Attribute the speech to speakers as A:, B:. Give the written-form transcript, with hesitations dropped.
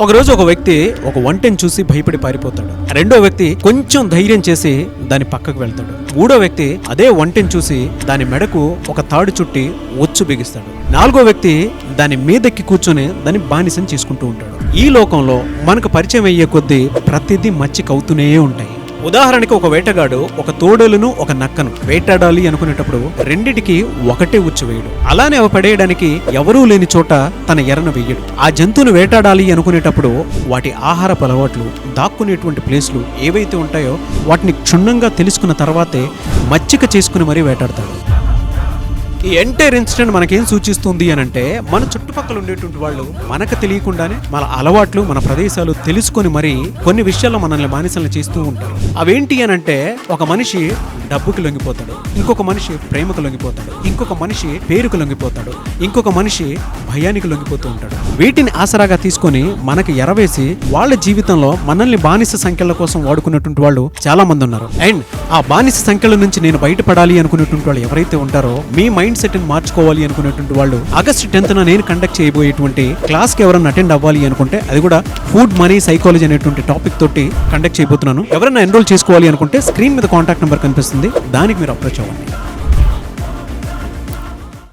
A: ఒకరోజు ఒక వ్యక్తి ఒక వంటని చూసి భయపడి పారిపోతాడు. రెండో వ్యక్తి కొంచెం ధైర్యం చేసి దాని పక్కకు వెళ్తాడు. మూడో వ్యక్తి అదే వంటని చూసి దాని మెడకు ఒక తాడు చుట్టి ఒచ్చు బిగిస్తాడు. నాలుగో వ్యక్తి దాని మీదెక్కి కూర్చొని దాన్ని బానిసం చేసుకుంటూ ఉంటాడు. ఈ లోకంలో మనకు పరిచయం అయ్యే కొద్దీ ప్రతిదీ మచ్చికవుతూనే ఉంటాయి. ఉదాహరణకి ఒక వేటగాడు ఒక తోడేలును ఒక నక్కను వేటాడాలి అనుకునేటప్పుడు రెండిటికి ఒకటే ఉచ్చు వేయడు. అలానే అవి పడేయడానికి ఎవరూ లేని చోట తన ఎరను వెయ్యడు. ఆ జంతువును వేటాడాలి అనుకునేటప్పుడు వాటి ఆహారపు అలవాట్లు, దాక్కునేటువంటి ప్లేస్లు ఏవైతే ఉంటాయో వాటిని క్షుణ్ణంగా తెలుసుకున్న తర్వాతే మచ్చిక చేసుకుని మరీ వేటాడతాడు. ఈ ఎంటైర్ ఇన్సిడెంట్ మనకేం సూచిస్తుంది అని అంటే, మన చుట్టుపక్కల ఉండేటువంటి వాళ్ళు మనకు తెలియకుండానే మన అలవాట్లు, మన ప్రదేశాలు తెలుసుకొని మరీ కొన్ని విషయాల్లో మనల్ని బానిసలను చేస్తూ ఉంటారు. అవేంటి అని అంటే, ఒక మనిషి డబ్బుకి లొంగిపోతాడు, ఇంకొక మనిషి ప్రేమకు లొంగిపోతాడు, ఇంకొక మనిషి పేరుకు లొంగిపోతాడు, ఇంకొక మనిషి భయానికి లొంగిపోతూ ఉంటాడు. వీటిని ఆసరాగా తీసుకొని మనకి ఎరవేసి వాళ్ళ జీవితంలో మనల్ని బానిస సంఖ్యల కోసం వాడుకున్నటువంటి వాళ్ళు చాలా మంది ఉన్నారు. అండ్ ఆ బానిస సంఖ్యల నుంచి నేను బయటపడాలి అనుకునేటువంటి వాళ్ళు ఎవరైతే ఉంటారో, మీ మైండ్ సెట్ ని మార్చుకోవాలి అనుకునేటువంటి వాళ్ళు ఆగస్టు 10th నేను కండక్ట్ చేయబోయేటువంటి క్లాస్ కి ఎవరైనా అటెండ్ అవ్వాలి అనుకుంటే, అది కూడా ఫుడ్ మనీ సైకాలజీ అనేటువంటి టాపిక్ తోటి కండక్ట్ చేయబోతున్నాను. ఎవరైనా ఎన్రోల్ చేసుకోవాలి అనుకుంటే స్క్రీన్ మీద కాంటాక్ట్ నెంబర్ కనిపిస్తుంది, దానికి మీరు అప్రోచ్ అవ్వండి.